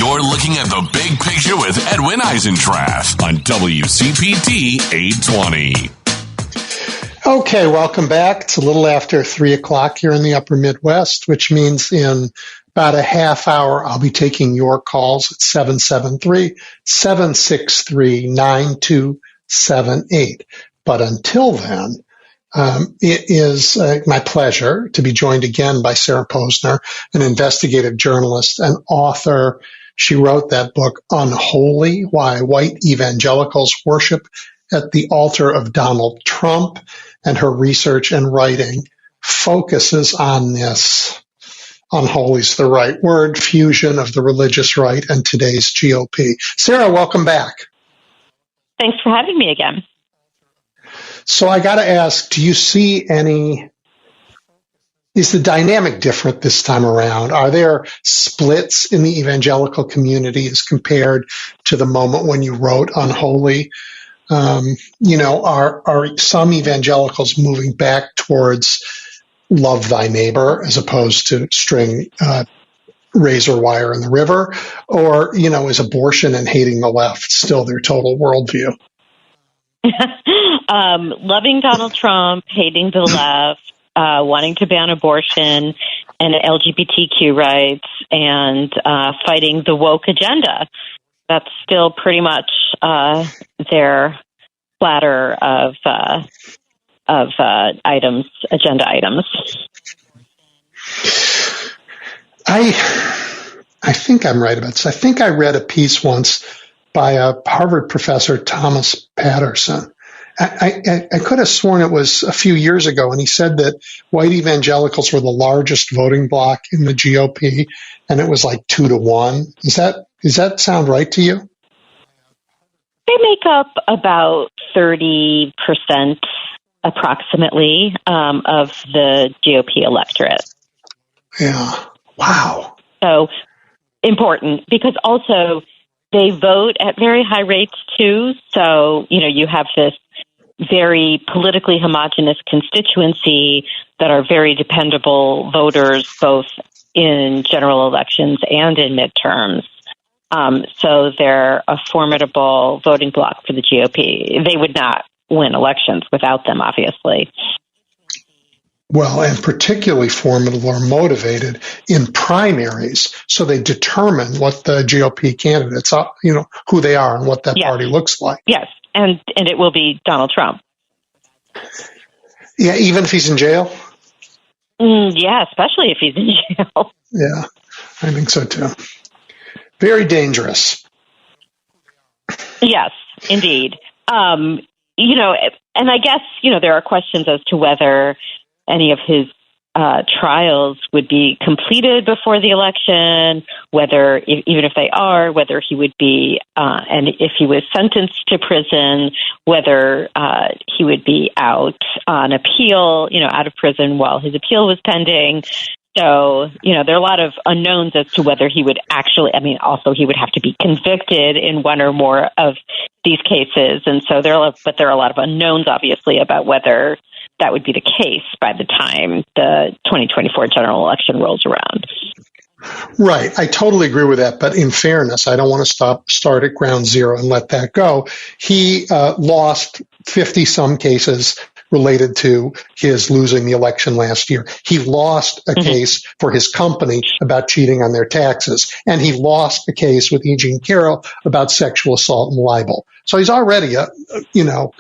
You're looking at the big picture with Edwin Eisendrath on WCPT 820. Okay, welcome back. It's a little after 3 o'clock here in the upper Midwest, which means in about a half hour, I'll be taking your calls at 773-763-9278. But until then, it is my pleasure to be joined again by Sarah Posner, an investigative journalist and author. She wrote that book, Unholy: Why White Evangelicals Worship at the Altar of Donald Trump, and her research and writing focuses on this, unholy's the right word, fusion of the religious right and today's GOP. Sarah, welcome back. Thanks for having me again. So I got to ask, do you see is the dynamic different this time around? Are there splits in the evangelical community as compared to the moment when you wrote Unholy? Are some evangelicals moving back towards love thy neighbor as opposed to string razor wire in the river? Or, is abortion and hating the left still their total worldview? Loving Donald Trump, hating the left, wanting to ban abortion and LGBTQ rights, and fighting the woke agenda. That's still pretty much their platter of items, agenda items. I think I'm right about this. I think I read a piece once by a Harvard professor, Thomas Patterson. I could have sworn it was a few years ago, and he said that white evangelicals were the largest voting bloc in the GOP, and it was like 2-1. Does that sound right to you? They make up about 30% approximately of the GOP electorate. Yeah. Wow. So important, because also they vote at very high rates too. So, you have this very politically homogenous constituency that are very dependable voters, both in general elections and in midterms. So they're a formidable voting bloc for the GOP. They would not win elections without them, obviously. Well, and particularly formidable or motivated in primaries, so they determine what the GOP candidates are, who they are and what that party looks like. Yes, and it will be Donald Trump. Yeah, even if he's in jail? Yeah, especially if he's in jail. Yeah, I think so too. Very dangerous. Yes, indeed. And I guess, there are questions as to whether any of his trials would be completed before the election, whether, even if they are, whether he would be, and if he was sentenced to prison, whether he would be out on appeal, out of prison while his appeal was pending. So, there are a lot of unknowns as to whether he would actually, also he would have to be convicted in one or more of these cases. And so there are a lot of unknowns, obviously, about whether that would be the case by the time the 2024 general election rolls around. Right. I totally agree with that. But in fairness, I don't want to start at ground zero and let that go. He lost 50-some cases related to his losing the election last year. He lost a case for his company about cheating on their taxes. And he lost a case with E. Jean Carroll about sexual assault and libel. So he's already, we know,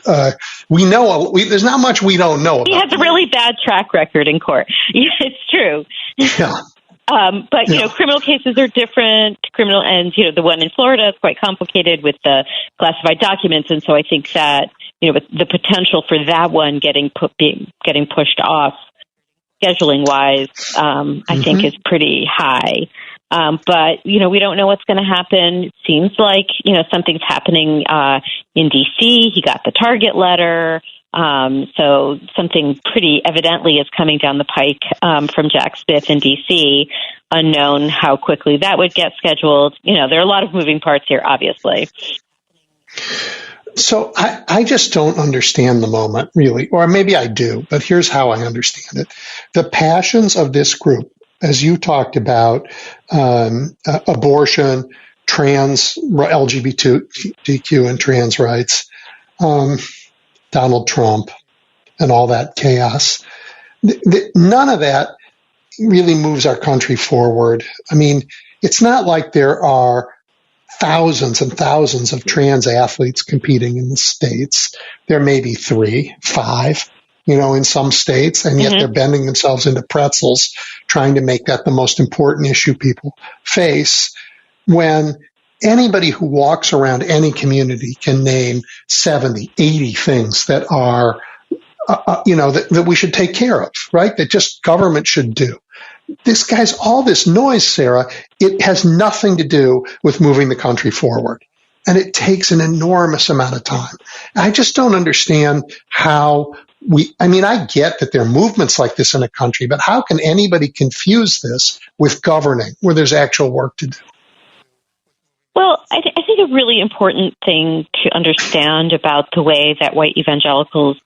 there's not much we don't know about. He has a really bad track record in court. It's true. Yeah. But, criminal cases are different. And, the one in Florida is quite complicated with the classified documents. And so I think that, the potential for that one getting pushed off scheduling wise, I think is pretty high. But, we don't know what's going to happen. It seems like, something's happening in D.C. He got the target letter. So something pretty evidently is coming down the pike from Jack Smith in D.C. Unknown how quickly that would get scheduled. There are a lot of moving parts here, obviously. So I just don't understand the moment, really. Or maybe I do, but here's how I understand it. The passions of this group, as you talked about, abortion, LGBTQ and trans rights, Donald Trump, and all that chaos. None of that really moves our country forward. I mean, it's not like there are thousands and thousands of trans athletes competing in the states. There may be 3, 5, in some states, and yet they're bending themselves into pretzels trying to make that the most important issue people face, when anybody who walks around any community can name 70, 80 things that are, that we should take care of, right? That just government should do. All this noise, Sarah, it has nothing to do with moving the country forward. And it takes an enormous amount of time. I just don't understand how I get that there are movements like this in a country, but how can anybody confuse this with governing where there's actual work to do? Well, I think a really important thing to understand about the way that white evangelicals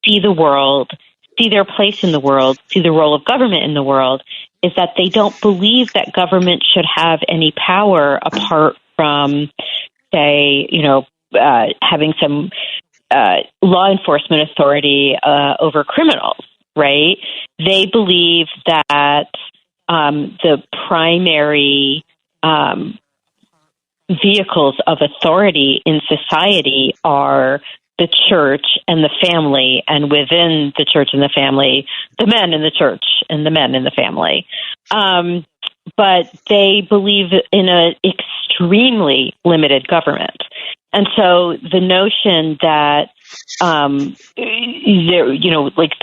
see the world, see their place in the world, see the role of government in the world, is that they don't believe that government should have any power apart from, say, having some law enforcement authority over criminals, right? They believe that the primary vehicles of authority in society are the church and the family, and within the church and the family, the men in the church and the men in the family. But they believe in an extremely limited government. And so the notion that, the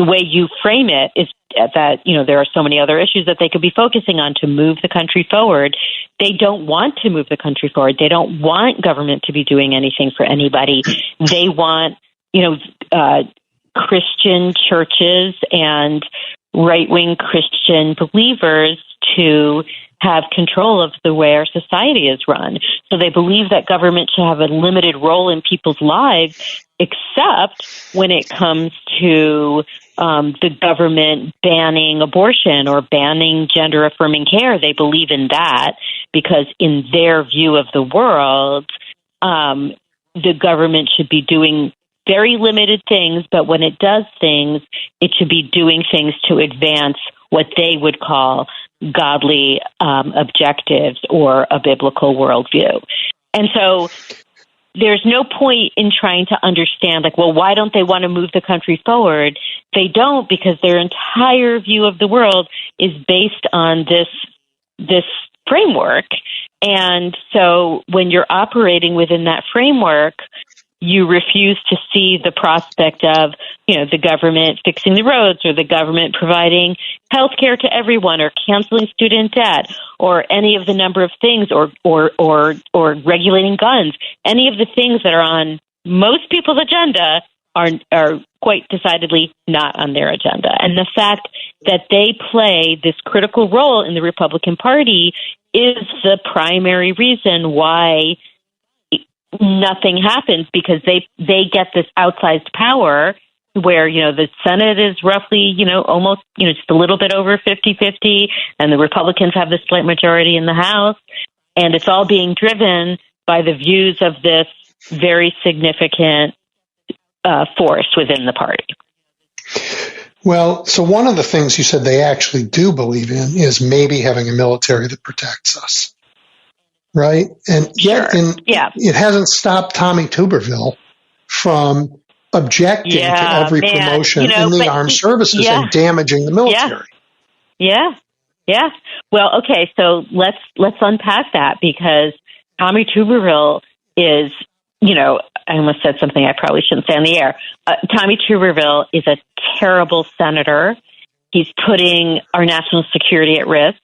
way you frame it is that, there are so many other issues that they could be focusing on to move the country forward. They don't want to move the country forward. They don't want government to be doing anything for anybody. They want, Christian churches and right-wing Christian believers to have control of the way our society is run. So they believe that government should have a limited role in people's lives, except when it comes to the government banning abortion or banning gender-affirming care. They believe in that because in their view of the world, the government should be doing very limited things, but when it does things, it should be doing things to advance what they would call godly objectives or a biblical worldview. And so there's no point in trying to understand, why don't they want to move the country forward? They don't, because their entire view of the world is based on this framework. And so when you're operating within that framework, you refuse to see the prospect of, the government fixing the roads or the government providing health care to everyone or canceling student debt or any of the number of things or regulating guns. Any of the things that are on most people's agenda are quite decidedly not on their agenda. And the fact that they play this critical role in the Republican Party is the primary reason why nothing happens, because they get this outsized power where, the Senate is roughly, almost, just a little bit over 50-50, and the Republicans have the slight majority in the House. And it's all being driven by the views of this very significant force within the party. Well, so one of the things you said they actually do believe in is maybe having a military that protects us. Right? And yet it hasn't stopped Tommy Tuberville from objecting to every promotion in the armed services and damaging the military. Yeah. Well, okay, so let's unpack that, because Tommy Tuberville is, I almost said something I probably shouldn't say on the air. Tommy Tuberville is a terrible senator. He's putting our national security at risk.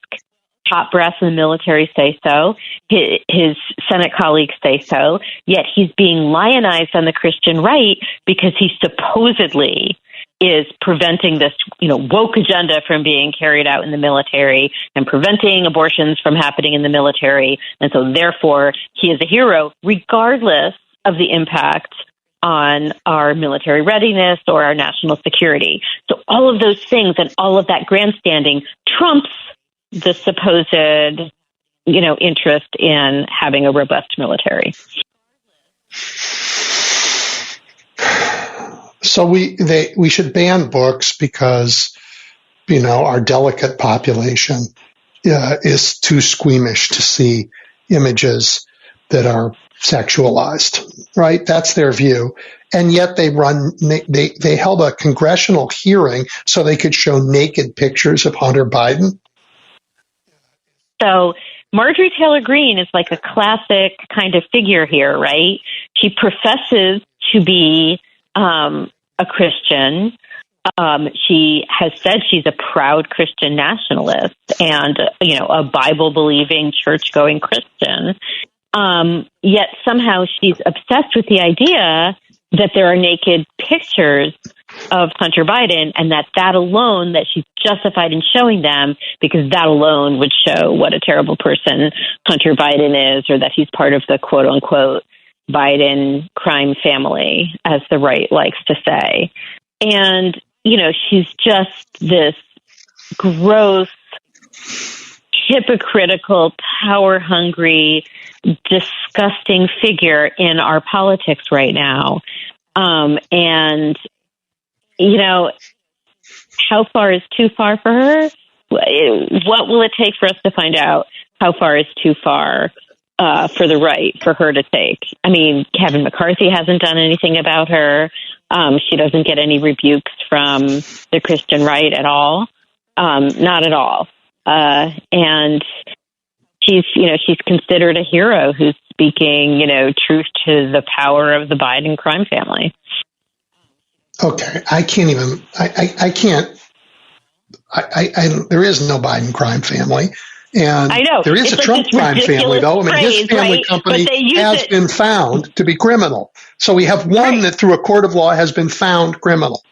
Top brass in the military say so. His Senate colleagues say so. Yet he's being lionized on the Christian right because he supposedly is preventing this, woke agenda from being carried out in the military and preventing abortions from happening in the military. And so therefore he is a hero, regardless of the impact on our military readiness or our national security. So all of those things and all of that grandstanding trumps the supposed, interest in having a robust military. So we should ban books because, our delicate population is too squeamish to see images that are sexualized, right? That's their view. And yet they held a congressional hearing so they could show naked pictures of Hunter Biden. So Marjorie Taylor Greene is like a classic kind of figure here, right? She professes to be a Christian. She has said she's a proud Christian nationalist and, a Bible-believing, church-going Christian. Yet somehow she's obsessed with the idea that there are naked pictures of Hunter Biden and that alone, that she's justified in showing them because that alone would show what a terrible person Hunter Biden is, or that he's part of the quote-unquote Biden crime family, as the right likes to say. And, she's just this gross, hypocritical, power-hungry, disgusting figure in our politics right now. And, how far is too far for her? What will it take for us to find out how far is too far for the right, for her to take? I mean, Kevin McCarthy hasn't done anything about her. She doesn't get any rebukes from the Christian right at all. Not at all. And she's considered a hero who's speaking, truth to the power of the Biden crime family. Okay. There is no Biden crime family. And I know. There is it's a Trump crime family, though. His family right? company has been found to be criminal. So we have one that through a court of law has been found criminal.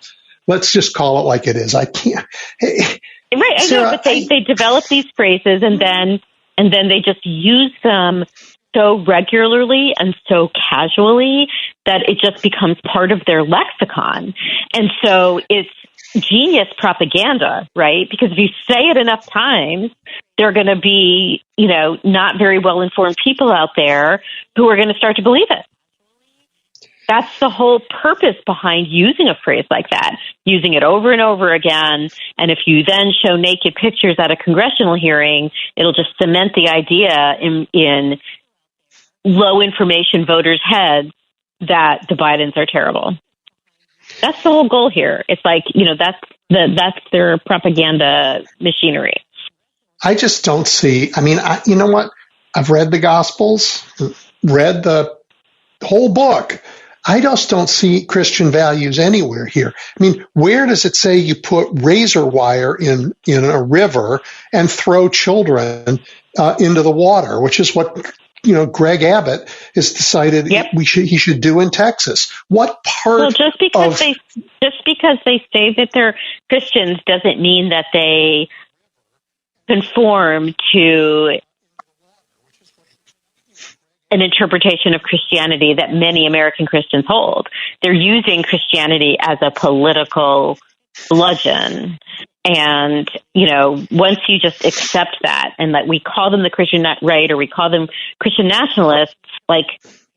Let's just call it like it is. I can't. Right. Sarah, I know, but they develop these phrases and then they just use them so regularly and so casually that it just becomes part of their lexicon. And so it's genius propaganda, right? Because if you say it enough times, there are going to be, not very well informed people out there who are going to start to believe it. That's the whole purpose behind using a phrase like that, using it over and over again. And if you then show naked pictures at a congressional hearing, it'll just cement the idea in low information voters' heads that the Bidens are terrible. That's the whole goal here. It's like, that's their propaganda machinery. I just don't see. I mean, you know what? I've read the Gospels, read the whole book. I just don't see Christian values anywhere here. I mean, where does it say you put razor wire in a river and throw children into the water, which is what Greg Abbott has decided he should do in Texas? What part? Well, just because they say that they're Christians doesn't mean that they conform to an interpretation of Christianity that many American Christians hold. They're using Christianity as a political bludgeon. And, once you just accept that and that we call them the Christian right or we call them Christian nationalists,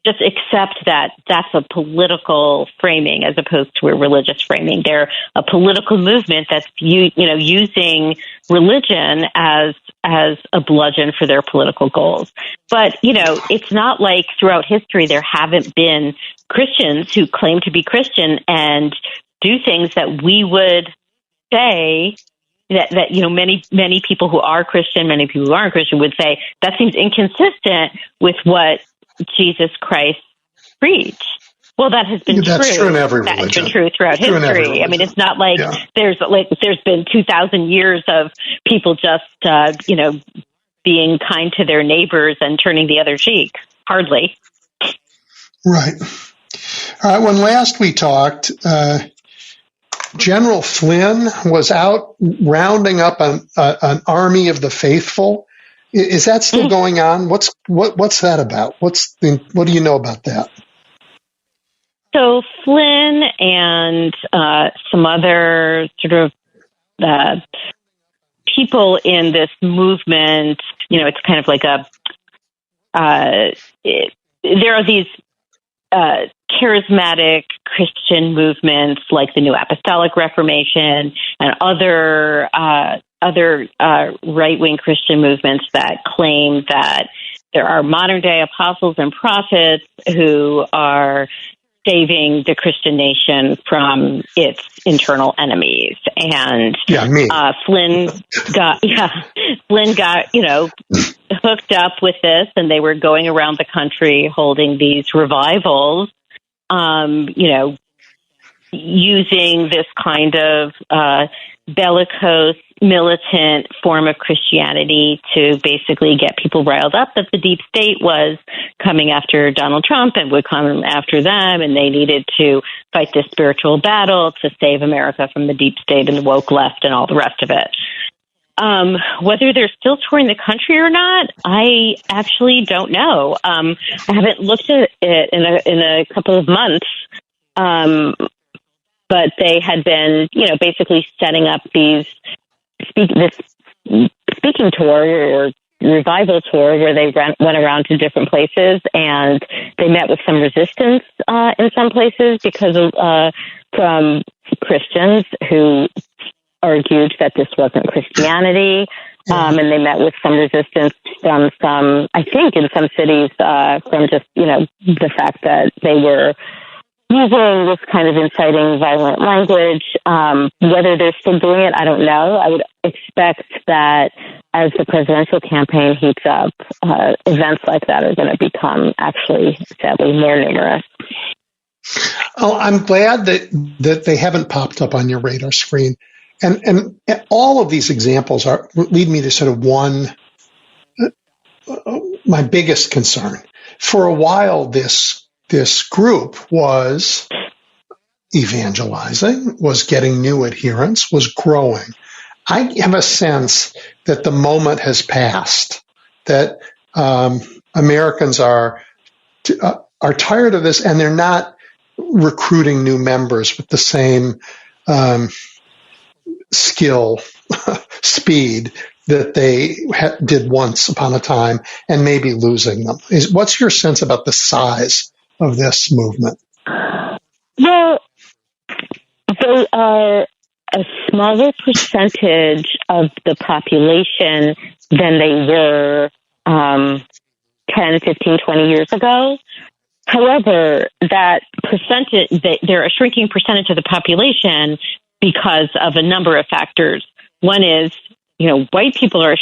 just accept that that's a political framing as opposed to a religious framing. They're a political movement that's using religion as a bludgeon for their political goals. But it's not like throughout history there haven't been Christians who claim to be Christian and do things that we would say that many people who are Christian, many people who aren't Christian would say that seems inconsistent with what Jesus Christ preached. Well, that has been That's true in every religion. That's been true throughout history. I mean, it's not like there's been 2,000 years of people just being kind to their neighbors and turning the other cheek. Hardly. Right. All right. When last we talked, General Flynn was out rounding up an army of the faithful. Is that still going on? What's that about? What do you know about that? So Flynn and some other sort of people in this movement, it's kind of like there are these charismatic Christian movements like the New Apostolic Reformation and other right-wing Christian movements that claim that there are modern-day apostles and prophets who are saving the Christian nation from its internal enemies. And Flynn got hooked up with this, and they were going around the country holding these revivals, using this kind of bellicose, militant form of Christianity to basically get people riled up that the deep state was coming after Donald Trump and would come after them, and they needed to fight this spiritual battle to save America from the deep state and the woke left and all the rest of it. Whether they're still touring the country or not, I actually don't know. I haven't looked at it in a couple of months. But they had been, basically setting up this speaking tour or revival tour where they went around to different places, and they met with some resistance in some places because of from Christians who argued that this wasn't Christianity, and they met with some resistance from some, I think, in some cities from just the fact that they were using this kind of inciting violent language. Whether they're still doing it, I don't know. I would expect that as the presidential campaign heats up, events like that are going to become actually, sadly, more numerous. Oh, I'm glad that they haven't popped up on your radar screen. And all of these examples lead me to sort of my biggest concern. For a while, this group was evangelizing, was getting new adherents, was growing. I have a sense that the moment has passed, that Americans are tired of this, and they're not recruiting new members with the same skill, speed that they did once upon a time, and maybe losing them. What's your sense about the size of this movement? Well, they are a smaller percentage of the population than they were 10, 15, 20 years ago. However, that percentage, they're a shrinking percentage of the population because of a number of factors. One is, white people are a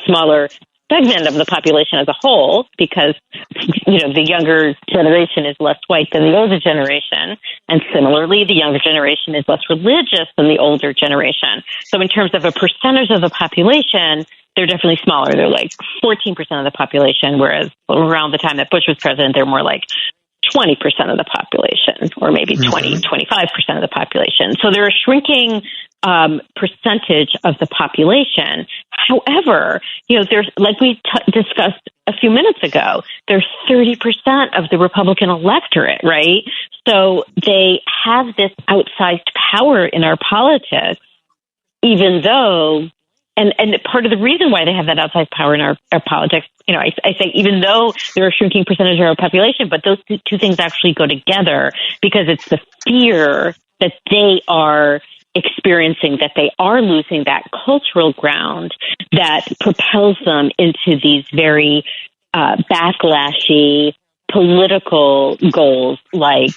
smaller segment of the population as a whole, because the younger generation is less white than the older generation, and similarly the younger generation is less religious than the older generation. So in terms of a percentage of the population, they're definitely smaller. They're like 14% of the population, whereas around the time that Bush was president, they're more like 20% of the population, or maybe 25% of the population. So they're a shrinking percentage of the population. However, there's, like we discussed a few minutes ago, there's 30% of the Republican electorate, right? So they have this outsized power in our politics, even though, and part of the reason why they have that outsized power in our politics, I say even though they're a shrinking percentage of our population, but those two things actually go together, because it's the fear that they are experiencing, that they are losing that cultural ground, that propels them into these very backlashy political goals, like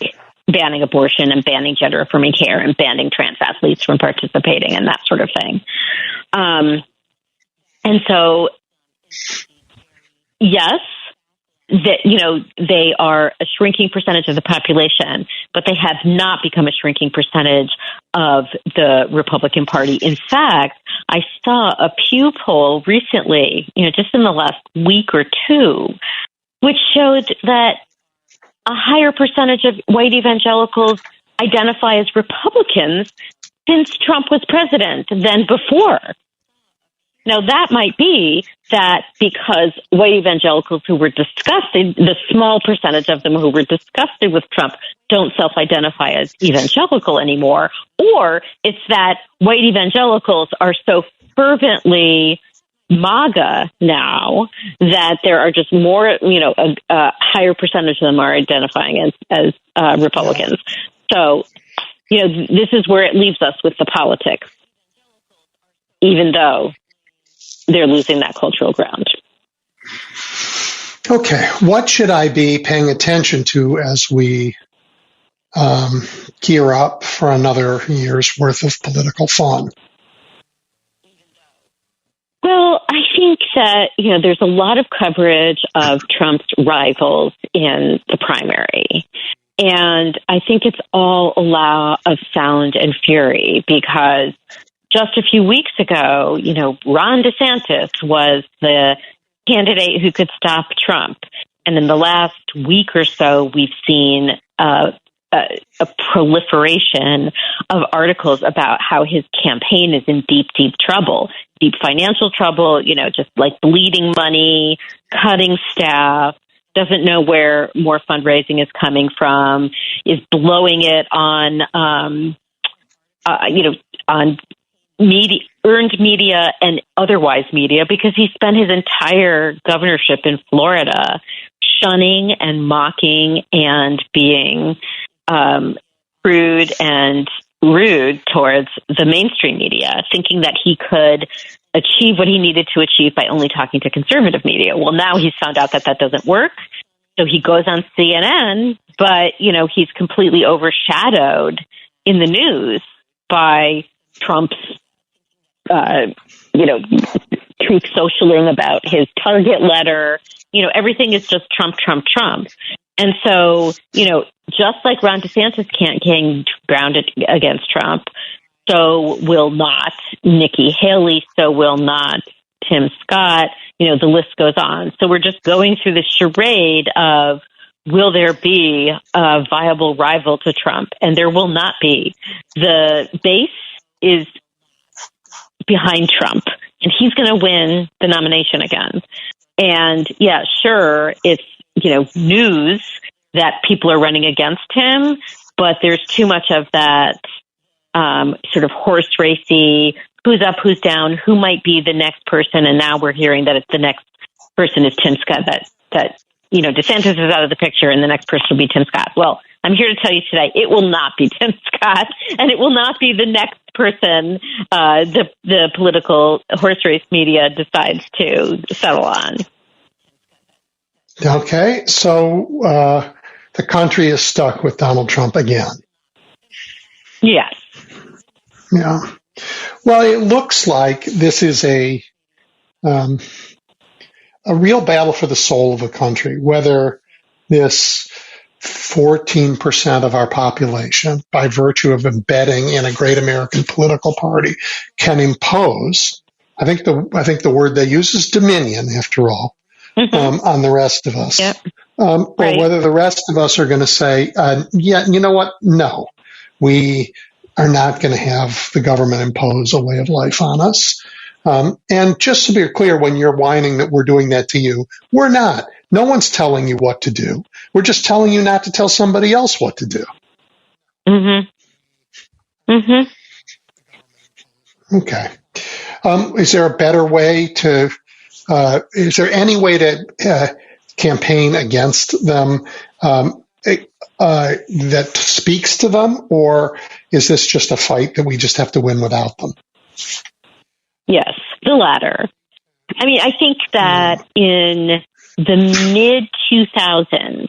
banning abortion and banning gender affirming care and banning trans athletes from participating and that sort of thing. And so, yes, that, they are a shrinking percentage of the population, but they have not become a shrinking percentage of the Republican Party. In fact, I saw a Pew poll recently, just in the last week or two, which showed that a higher percentage of white evangelicals identify as Republicans since Trump was president than before. Now, that might be that because white evangelicals who were disgusted, the small percentage of them who were disgusted with Trump don't self-identify as evangelical anymore, or it's that white evangelicals are so fervently MAGA now that there are just more, a higher percentage of them are identifying as Republicans. So, this is where it leaves us with the politics, even though they're losing that cultural ground. Okay, what should I be paying attention to as we gear up for another year's worth of political fun? Well, I think that, there's a lot of coverage of Trump's rivals in the primary. And I think it's all a lot of sound and fury because just a few weeks ago, Ron DeSantis was the candidate who could stop Trump. And in the last week or so, we've seen a proliferation of articles about how his campaign is in deep, deep trouble, deep financial trouble, just like bleeding money, cutting staff, doesn't know where more fundraising is coming from, is blowing it on, on media, earned media and otherwise media, because he spent his entire governorship in Florida shunning and mocking and being crude and rude towards the mainstream media, thinking that he could achieve what he needed to achieve by only talking to conservative media. Well, now he's found out that doesn't work. So he goes on CNN, but, he's completely overshadowed in the news by Trump's, truth socialing about his Target letter. Everything is just Trump, Trump, Trump. And so, just like Ron DeSantis can't gain ground against Trump, so will not Nikki Haley, so will not Tim Scott. The list goes on. So we're just going through the charade of, will there be a viable rival to Trump? And there will not be. The base is behind Trump, and he's going to win the nomination again. And yeah, sure, it's, news that people are running against him, but there's too much of that sort of horse racy, who's up, who's down, who might be the next person. And now we're hearing that the next person is Tim Scott, that DeSantis is out of the picture and the next person will be Tim Scott. Well, I'm here to tell you today, it will not be Tim Scott, and it will not be the next person the political horse race media decides to settle on. Okay, so the country is stuck with Donald Trump again. Yes. Yeah. Well, it looks like this is a real battle for the soul of a country, whether this 14% of our population, by virtue of embedding in a great American political party, can impose. I think the word they use is dominion, after all, on the rest of us. Yep. Or whether the rest of us are going to say, yeah, you know what? No, we are not going to have the government impose a way of life on us. And just to be clear, when you're whining that we're doing that to you, we're not. No one's telling you what to do. We're just telling you not to tell somebody else what to do. Okay. Is there a better way to, is there any way to campaign against them that speaks to them, or is this just a fight that we just have to win without them? Yes, the latter. I mean, I think that in the mid-2000s,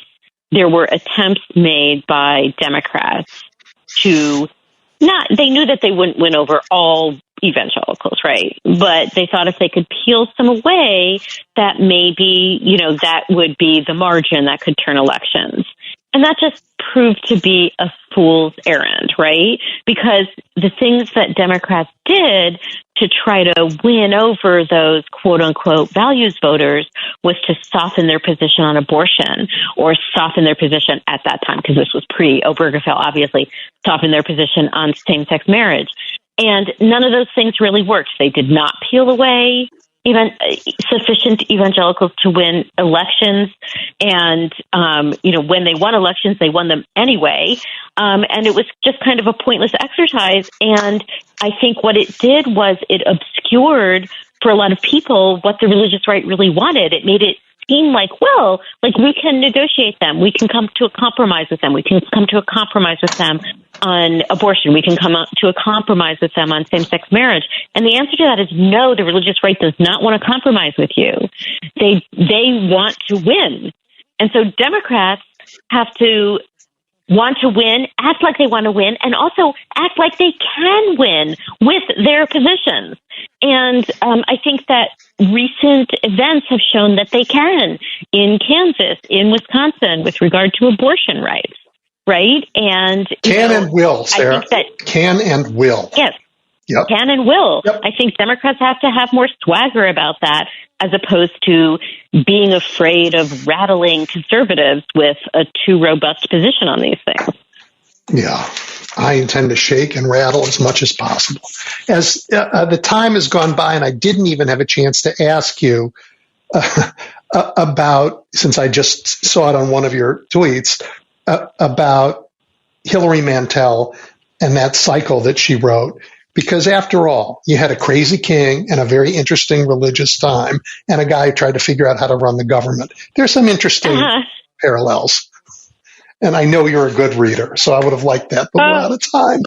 there were attempts made by Democrats to they knew that they wouldn't win over all evangelicals, right? But they thought if they could peel some away, that maybe, that would be the margin that could turn elections. And that just proved to be a fool's errand, right? Because the things that Democrats did to try to win over those quote-unquote values voters was to soften their position on abortion, or soften their position at that time, because this was pre-Obergefell, obviously, soften their position on same-sex marriage. And none of those things really worked. They did not peel away even sufficient evangelicals to win elections. And, when they won elections, they won them anyway. And it was just kind of a pointless exercise. And I think what it did was it obscured for a lot of people what the religious right really wanted. It made it seem like we can negotiate them. We can come to a compromise with them. We can come to a compromise with them on abortion. We can come to a compromise with them on same-sex marriage. And the answer to that is no, the religious right does not want to compromise with you. They want to win. And so Democrats have to want to win, act like they want to win, and also act like they can win with their positions. And I think that recent events have shown that they can in Kansas, in Wisconsin, with regard to abortion rights, right? And and will, Sarah. I think that, can and will. Yes. Yep. Can and will. Yep. I think Democrats have to have more swagger about that, as opposed to being afraid of rattling conservatives with a too robust position on these things. Yeah, I intend to shake and rattle as much as possible. As the time has gone by, and I didn't even have a chance to ask you about, since I just saw it on one of your tweets, about Hilary Mantel and that cycle that she wrote. Because after all, you had a crazy king and a very interesting religious time and a guy who tried to figure out how to run the government. There's some interesting parallels. And I know you're a good reader, so I would have liked that, but we're out of time.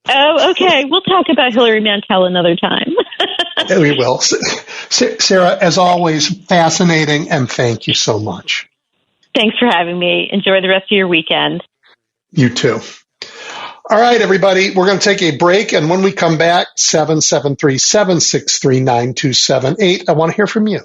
Oh, okay. We'll talk about Hilary Mantel another time. We will. Sarah, as always, fascinating, and thank you so much. Thanks for having me. Enjoy the rest of your weekend. You too. All right, everybody, we're going to take a break, and when we come back, 773-763-9278, I want to hear from you.